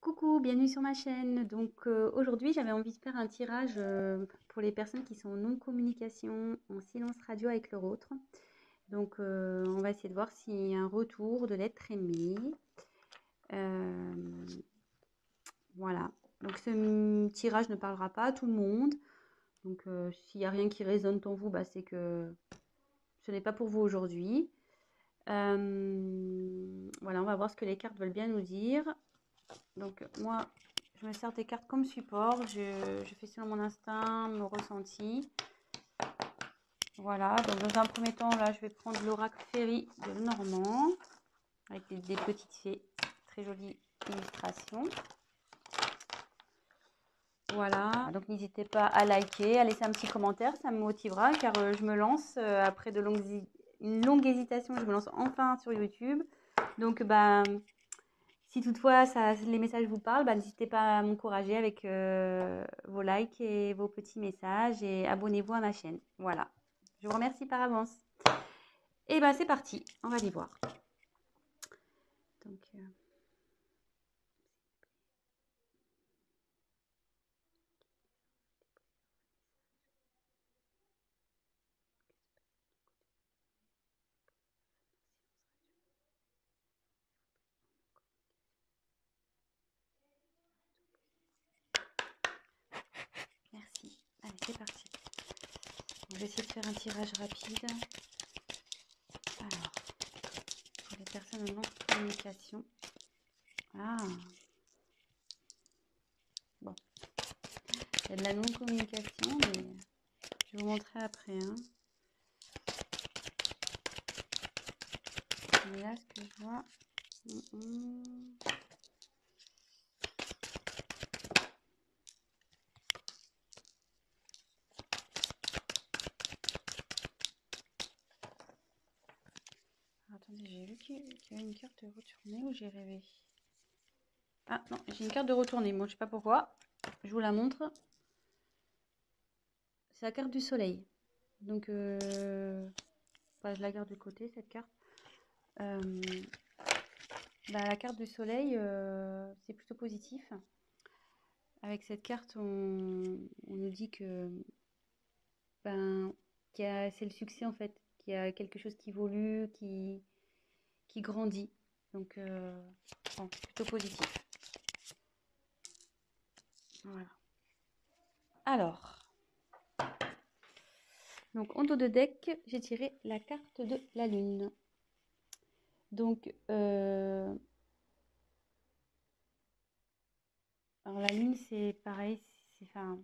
Coucou, bienvenue sur ma chaîne. Aujourd'hui, j'avais envie de faire un tirage pour les personnes qui sont en non-communication, en silence radio avec leur autre. On va essayer de voir s'il y a un retour de l'être aimé. Euh, voilà. Donc, ce tirage ne parlera pas à tout le monde. S'il n'y a rien qui résonne en vous, bah, c'est que ce n'est pas pour vous aujourd'hui. Voilà, on va voir ce que les cartes veulent bien nous dire. Donc moi, je me sers des cartes comme support. Je fais selon mon instinct, mon ressenti. Voilà, donc dans un premier temps, là, je vais prendre l'oracle Fairy de Normand avec des petites fées. Très jolies illustrations. Voilà, donc n'hésitez pas à liker, à laisser un petit commentaire, ça me motivera car je me lance après une longue hésitation, je me lance enfin sur YouTube. Donc, bah, si toutefois les messages vous parlent, bah, n'hésitez pas à m'encourager avec vos likes et vos petits messages et abonnez-vous à ma chaîne. Voilà, je vous remercie par avance. Et bah c'est parti, on va les voir. Donc, merci. Allez, c'est parti. On va essayer de faire un tirage rapide. Alors, pour les personnes en non-communication. Ah, bon. Il y a de la non-communication, mais je vais vous montrer après. Hein. Mais là, ce que je vois... Attendez, j'ai vu qu'il y avait une carte de retournée ou j'ai rêvé? Ah non, j'ai une carte de retournée. Moi, je sais pas pourquoi. Je vous la montre. C'est la carte du soleil. Bah, je la garde de côté, cette carte. Bah, la carte du soleil, c'est plutôt positif. Avec cette carte, on nous dit que ben, c'est le succès en fait, qu'il y a quelque chose qui évolue, qui grandit. Bon, plutôt positif. Voilà. Alors, donc en dos de deck, j'ai tiré la carte de la lune. Donc, alors la lune, c'est pareil, enfin,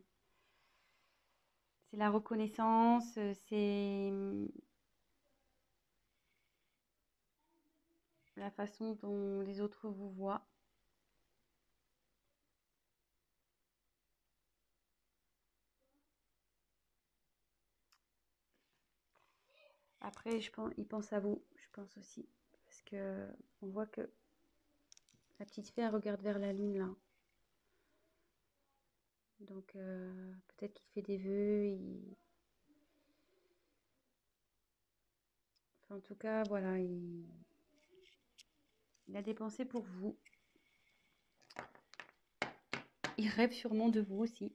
c'est la reconnaissance, c'est la façon dont les autres vous voient. Après, je pense, il pense à vous, je pense aussi, parce que on voit que la petite fille, elle regarde vers la lune là. Peut-être qu'il fait des vœux. Enfin, en tout cas, voilà, il a des pensées pour vous. Il rêve sûrement de vous aussi.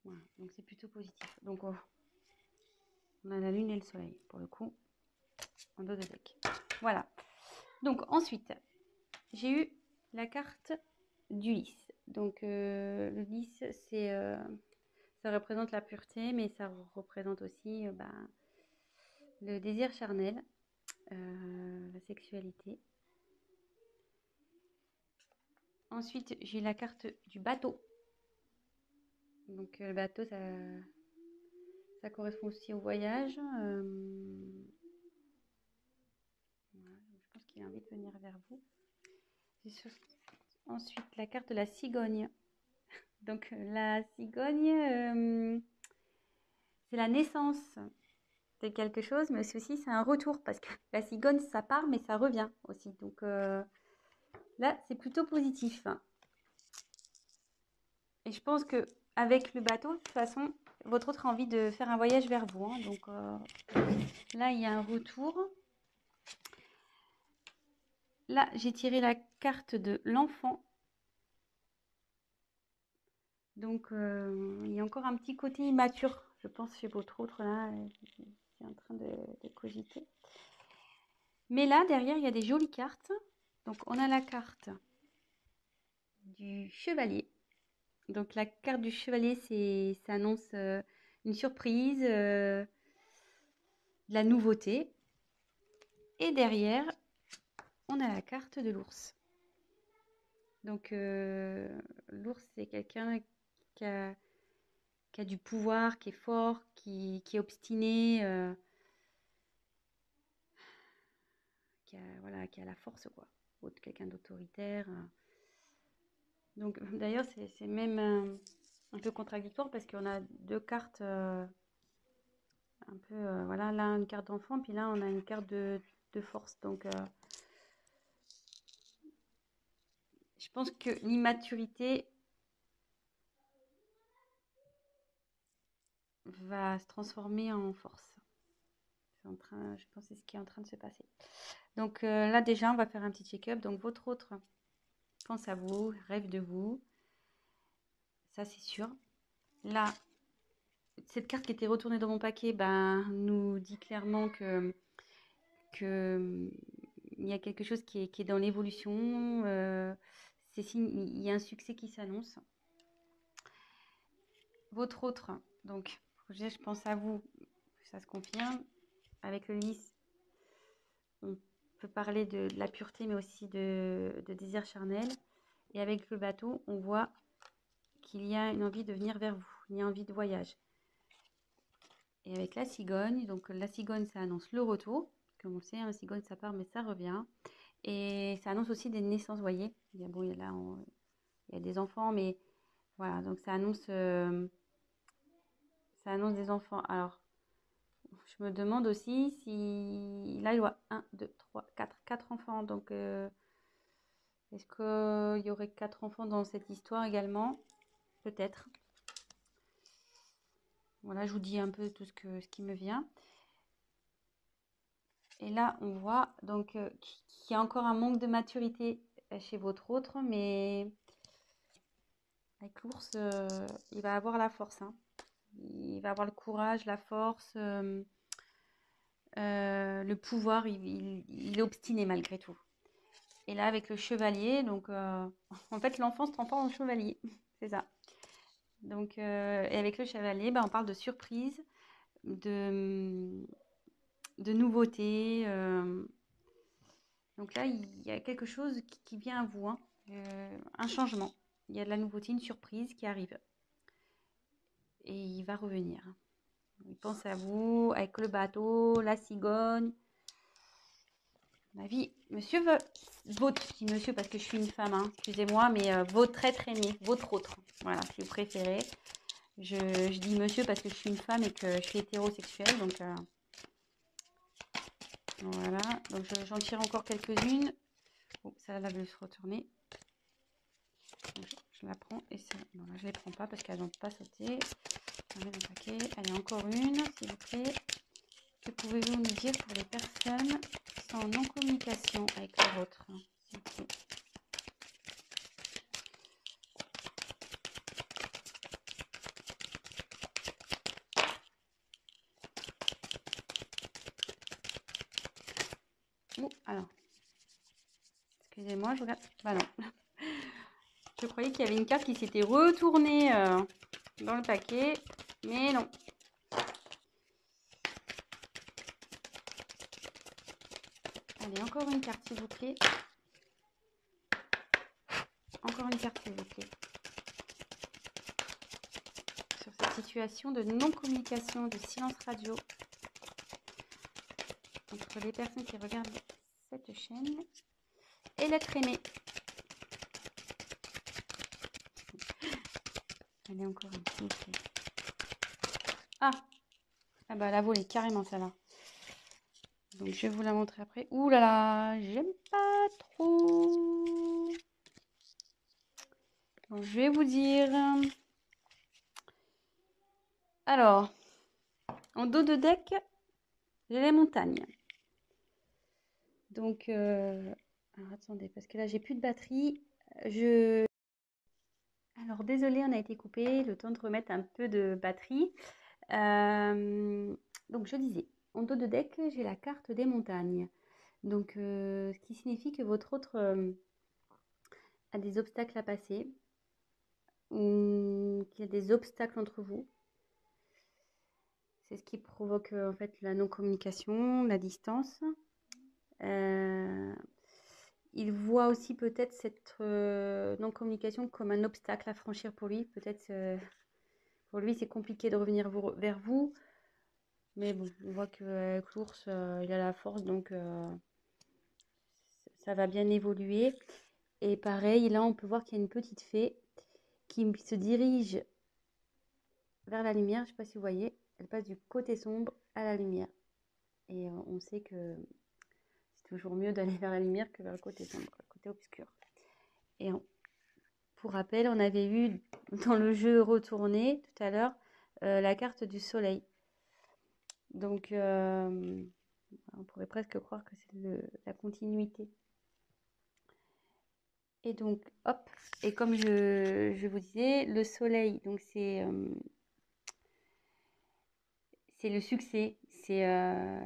Voilà, donc c'est plutôt positif. Donc, on a la lune et le soleil, pour le coup, en dos de deck. Voilà. Donc, ensuite, j'ai eu la carte du lys. Le lys, ça représente la pureté, mais ça représente aussi le désir charnel, la sexualité. Ensuite, j'ai la carte du bateau. Donc, le bateau, ça correspond aussi au voyage. Voilà, je pense qu'il a envie de venir vers vous. Ensuite, la carte de la cigogne. Donc, la cigogne, c'est la naissance de quelque chose, mais aussi c'est un retour parce que la cigogne, ça part, mais ça revient aussi. Là, c'est plutôt positif. Et je pense que avec le bateau, de toute façon, votre autre a envie de faire un voyage vers vous. Hein. Là, il y a un retour. Là, j'ai tiré la carte de l'enfant. Donc, il y a encore un petit côté immature, je pense, chez votre autre, là, qui est en train de cogiter. Mais là, derrière, il y a des jolies cartes. Donc, on a la carte du chevalier. Donc, la carte du chevalier, ça annonce une surprise, de la nouveauté. Et derrière, on a la carte de l'ours. Donc, l'ours, c'est quelqu'un qui a du pouvoir, qui est fort, qui est obstiné, voilà, qui a la force, quoi. Quelqu'un d'autoritaire. Donc, d'ailleurs, c'est même un peu contradictoire parce qu'on a deux cartes un peu, voilà, là, une carte d'enfant, puis là, on a une carte de force. Donc, je pense que l'immaturité va se transformer en force. Je pense que c'est ce qui est en train de se passer. Donc là, déjà, on va faire un petit check-up. Donc, votre autre pense à vous, rêve de vous. Ça, c'est sûr. Là, cette carte qui était retournée dans mon paquet nous dit clairement que il y a quelque chose qui est dans l'évolution. Il y a un succès qui s'annonce. Votre autre, donc, projet, je pense à vous, ça se confirme. Avec le lys, on peut parler de la pureté, mais aussi de désir charnel. Et avec le bateau, on voit qu'il y a une envie de venir vers vous, il y a envie de voyage. Et avec la cigogne, donc la cigogne, ça annonce le retour. Comme on sait, la cigogne, ça part, mais ça revient. Et ça annonce aussi des naissances, vous voyez. Il y a, bon, il y a des enfants, mais voilà, donc ça annonce des enfants. Alors, je me demande aussi si... Là, il y a 1, 2, 3, 4 enfants. Donc, est-ce qu'il y aurait 4 enfants dans cette histoire également? Peut-être. Voilà, je vous dis un peu tout ce qui me vient. Et là, on voit donc qu'il y a encore un manque de maturité chez votre autre, mais avec l'ours, il va avoir la force, hein. Il va avoir le courage, la force, le pouvoir. Il est obstiné malgré tout. Et là, avec le chevalier, donc en fait, l'enfant se transforme en chevalier. C'est ça. Donc, et avec le chevalier, on parle de surprise, de nouveauté. Donc là, il y a quelque chose qui vient à vous, hein. Un changement. Il y a de la nouveauté, une surprise qui arrive. Et il va revenir. Il pense à vous, avec le bateau, la cigogne. Ma vie, monsieur votre, je dis monsieur parce que je suis une femme, hein, excusez-moi, mais votre être aimé, votre autre, voilà, si vous préférez. Je dis monsieur parce que je suis une femme et que je suis hétérosexuelle, donc voilà. Donc j'en tire encore quelques-unes. Oh, ça là, veut se retourner. Donc, je la prends et ça, non, là, je ne les prends pas parce qu'elles n'ont pas sauté. Je la mets dans le paquet. Allez, encore une, s'il vous plaît. Que pouvez-vous nous dire pour les personnes qui sont en non-communication avec leur autre, s'il vous plaît? Oh, alors, excusez-moi, je regarde. Bah non. Je croyais qu'il y avait une carte qui s'était retournée dans le paquet, mais non. Allez, encore une carte, s'il vous plaît. Encore une carte, s'il vous plaît. Sur cette situation de non-communication, de silence radio entre les personnes qui regardent cette chaîne et l'être aimé. Allez, encore une, s'il vous plaît. Ah bah elle a volé carrément celle-là. Donc je vais vous la montrer après. Ouh là là, j'aime pas trop. Donc je vais vous dire. Alors, en dos de deck, j'ai les montagnes. Donc, alors attendez, parce que là, j'ai plus de batterie. Alors, désolé, on a été coupé. Le temps de remettre un peu de batterie. Donc, je disais, en dos de deck, j'ai la carte des montagnes. Donc, ce qui signifie que votre autre a des obstacles à passer ou qu'il y a des obstacles entre vous. C'est ce qui provoque en fait la non-communication, la distance. Il voit aussi peut-être cette non-communication comme un obstacle à franchir pour lui. Peut-être pour lui, c'est compliqué de revenir vers vous. Mais bon, on voit qu'avec l'ours, il a la force, donc ça va bien évoluer. Et pareil, là, on peut voir qu'il y a une petite fée qui se dirige vers la lumière. Je ne sais pas si vous voyez, elle passe du côté sombre à la lumière. Et on sait que c'est toujours mieux d'aller vers la lumière que vers le côté sombre, le côté obscur. Et pour rappel, on avait eu dans le jeu retourné tout à l'heure la carte du soleil. Donc, on pourrait presque croire que c'est la continuité. Et donc, hop, et comme je vous disais, le soleil, donc c'est le succès, c'est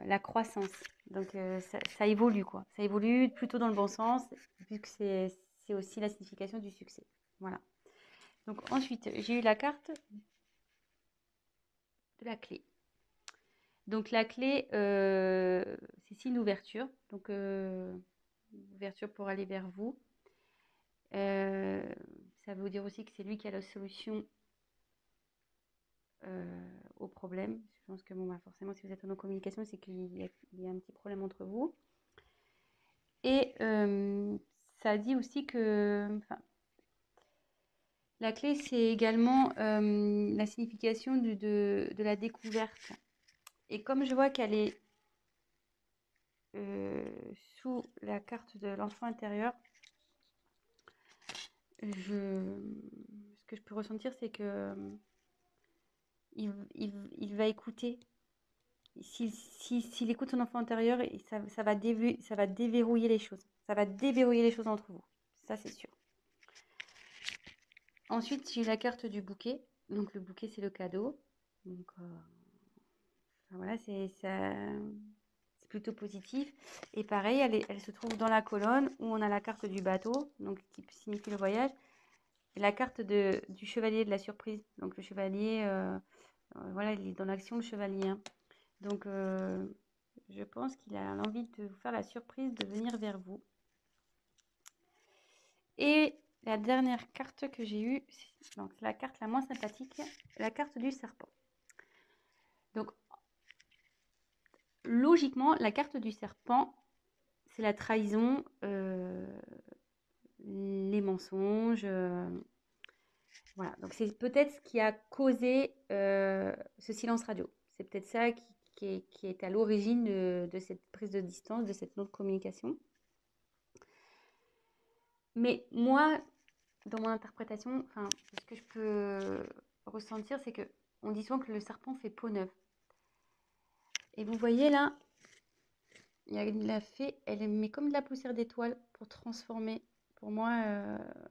la croissance. Donc, ça évolue, quoi. Ça évolue plutôt dans le bon sens, vu que c'est aussi la signification du succès. Voilà. Donc, ensuite, j'ai eu la carte de la clé. Donc, la clé, c'est signe d'ouverture. Donc, ouverture pour aller vers vous. Ça veut dire aussi que c'est lui qui a la solution au problème. Je pense que bon, bah, forcément, si vous êtes en communication, c'est qu'il y a un petit problème entre vous. Et ça dit aussi que la clé, c'est également la signification de la découverte. Et comme je vois qu'elle est sous la carte de l'enfant intérieur, ce que je peux ressentir, c'est que il va écouter. S'il écoute son enfant intérieur, ça va déverrouiller les choses. Ça va déverrouiller les choses entre vous. Ça, c'est sûr. Ensuite, j'ai la carte du bouquet. Donc, le bouquet, c'est le cadeau. Donc, voilà, c'est plutôt positif. Et pareil, elle se trouve dans la colonne où on a la carte du bateau, donc qui signifie le voyage. Et la carte du chevalier de la surprise. Donc, le chevalier, voilà, il est dans l'action, le chevalier. Hein. Donc, je pense qu'il a l'envie de vous faire la surprise de venir vers vous. Et la dernière carte que j'ai eue, donc la carte la moins sympathique, la carte du serpent. Donc, logiquement, la carte du serpent, c'est la trahison, les mensonges. Voilà, donc c'est peut-être ce qui a causé ce silence radio. C'est peut-être ça qui est à l'origine de cette prise de distance, de cette non-communication. Mais moi, dans mon interprétation, ce que je peux ressentir, c'est que on dit souvent que le serpent fait peau neuve. Et vous voyez là, il y a la fée, elle met comme de la poussière d'étoile pour transformer. Pour moi,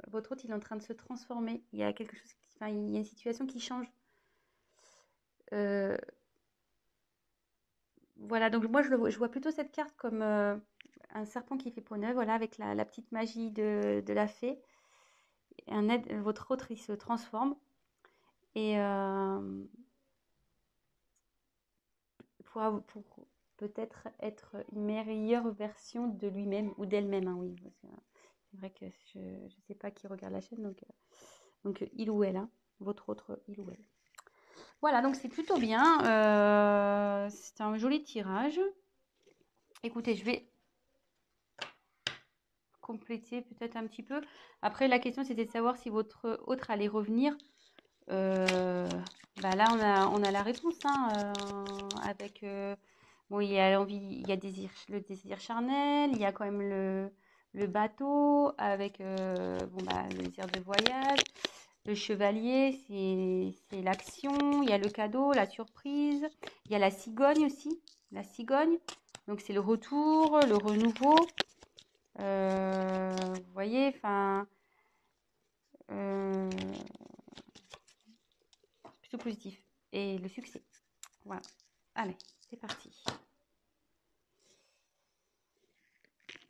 votre hôte, il est en train de se transformer. Il y a quelque chose, il y a une situation qui change. Voilà, donc moi, je vois plutôt cette carte comme un serpent qui fait peau neuve, voilà, avec la petite magie de la fée. Votre autre, il se transforme. Et pour peut-être être une meilleure version de lui-même ou d'elle-même, hein, oui. C'est vrai que je ne sais pas qui regarde la chaîne, donc il ou elle, hein, votre autre il ou elle. Voilà, donc c'est plutôt bien. C'est un joli tirage. Écoutez, je vais compléter peut-être un petit peu. Après, la question, c'était de savoir si votre autre allait revenir. Là, on a la réponse, hein, avec... bon, il y a l'envie, il y a le désir charnel, il y a quand même le bateau, avec le désir de voyage. Le chevalier, c'est l'action. Il y a le cadeau, la surprise. Il y a la cigogne aussi. La cigogne. Donc, c'est le retour, le renouveau. voyez, enfin, plutôt positif. Et le succès. Voilà. Allez, c'est parti.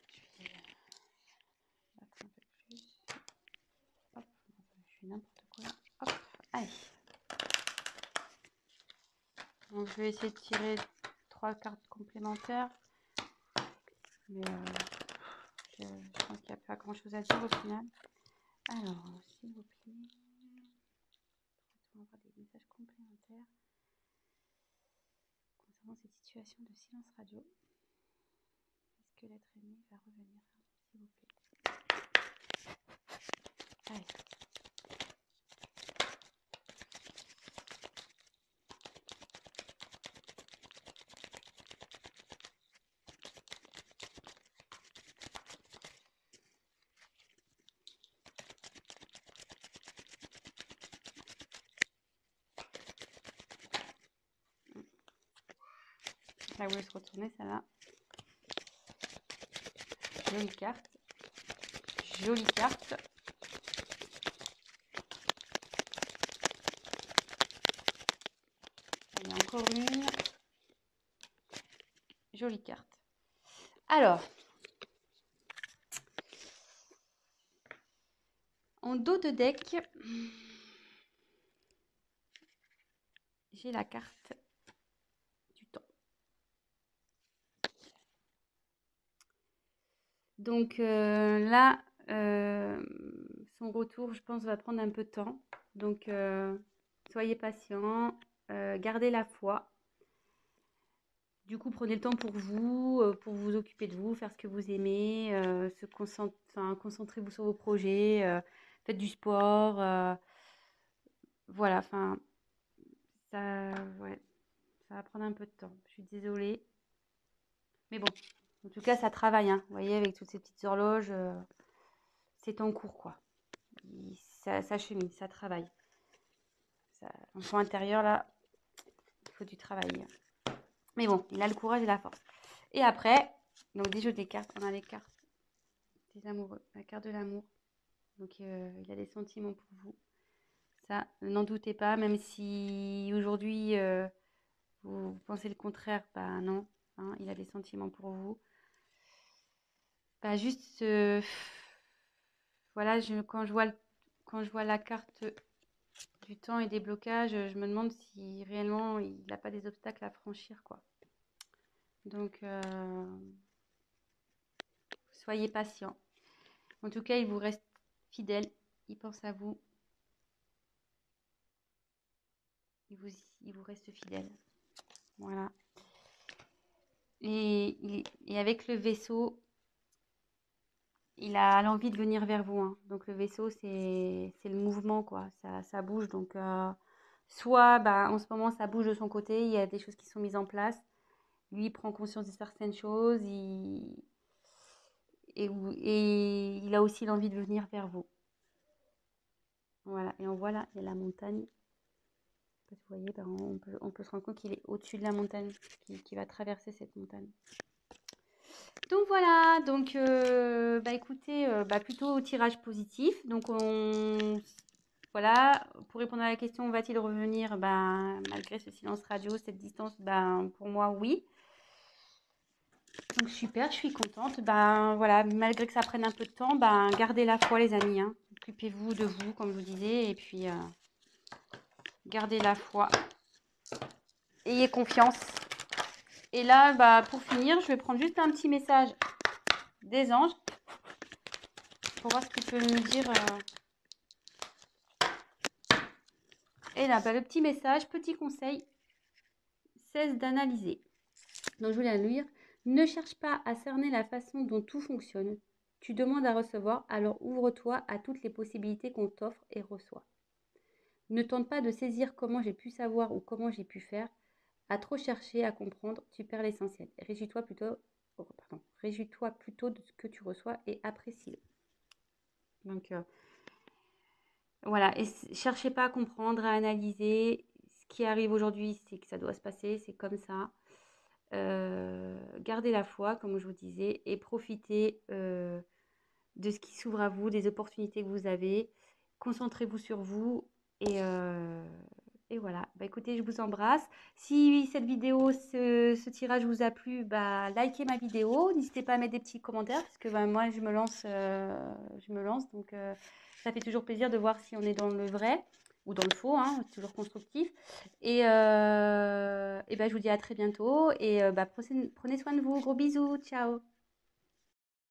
Je vais battre un peu plus. Hop, je fais n'importe quoi. Hop, allez. Donc, je vais essayer de tirer 3 cartes complémentaires. Mais je pense qu'il n'y a pas grand chose à dire au final. Alors, s'il vous plaît, on va avoir des messages complémentaires concernant cette situation de silence radio. Est-ce que l'être aimé va revenir, s'il vous plaît? Allez. Là où elle se retournait, celle-là. Jolie carte. Jolie carte. Il y a encore une. Jolie carte. Alors, en dos de deck, j'ai la carte du temps. Donc là, son retour, je pense, va prendre un peu de temps. Donc, soyez patient, gardez la foi. Du coup, prenez le temps pour vous occuper de vous, faire ce que vous aimez, concentrez-vous sur vos projets, faites du sport. Voilà, enfin, ouais, ça va prendre un peu de temps. Je suis désolée. Mais bon, en tout cas, ça travaille, hein. Vous voyez, avec toutes ces petites horloges, c'est en cours, quoi. Ça chemine, ça travaille. L'enfant intérieur, là, il faut du travail. Mais bon, il a le courage et la force. Et après, donc des jeux des cartes, on a les cartes des amoureux, la carte de l'amour. Donc il a des sentiments pour vous. Ça, n'en doutez pas, même si aujourd'hui vous pensez le contraire, bah non, hein, il a des sentiments pour vous. Bah juste, voilà, quand je vois la carte du temps et des blocages, je me demande si réellement il n'a pas des obstacles à franchir, quoi. Donc, soyez patient. En tout cas, il vous reste fidèle, il pense à vous, il vous reste fidèle. Voilà. Et avec le vaisseau, il a l'envie de venir vers vous, hein. Donc le vaisseau, c'est le mouvement, quoi. Ça bouge. Donc soit bah, en ce moment, ça bouge de son côté, il y a des choses qui sont mises en place. Lui, il prend conscience de certaines choses. Et il a aussi l'envie de venir vers vous. Voilà. Et on voit là, il y a la montagne. Vous voyez, bah, on peut se rendre compte qu'il est au-dessus de la montagne, qui va traverser cette montagne. Donc voilà, donc bah écoutez, bah plutôt au tirage positif. Donc voilà, pour répondre à la question, va-t-il revenir? Ben, malgré ce silence radio, cette distance, ben pour moi oui. Donc super, je suis contente. Ben voilà, malgré que ça prenne un peu de temps, ben gardez la foi les amis, hein. Occupez-vous de vous, comme je vous disais, et puis gardez la foi. Ayez confiance. Et là, bah, pour finir, je vais prendre juste un petit message des anges pour voir ce qu'ils peuvent me dire. Et là, bah, le petit message, petit conseil, cesse d'analyser. Donc, je voulais le lire. Ne cherche pas à cerner la façon dont tout fonctionne. Tu demandes à recevoir, alors ouvre-toi à toutes les possibilités qu'on t'offre et reçoit. Ne tente pas de saisir comment j'ai pu savoir ou comment j'ai pu faire. À trop chercher à comprendre, tu perds l'essentiel. Réjouis-toi plutôt de ce que tu reçois et apprécie-le. Donc, voilà, et cherchez pas à comprendre, à analyser. Ce qui arrive aujourd'hui, c'est que ça doit se passer, c'est comme ça. Gardez la foi, comme je vous disais, et profitez de ce qui s'ouvre à vous, des opportunités que vous avez. Concentrez-vous sur vous et voilà. Bah, écoutez, je vous embrasse. Si cette vidéo, ce tirage vous a plu, bah, likez ma vidéo. N'hésitez pas à mettre des petits commentaires parce que bah, moi, je me lance. Donc, ça fait toujours plaisir de voir si on est dans le vrai ou dans le faux, hein, c'est toujours constructif. Et bah, je vous dis à très bientôt. Et bah, prenez soin de vous. Gros bisous. Ciao.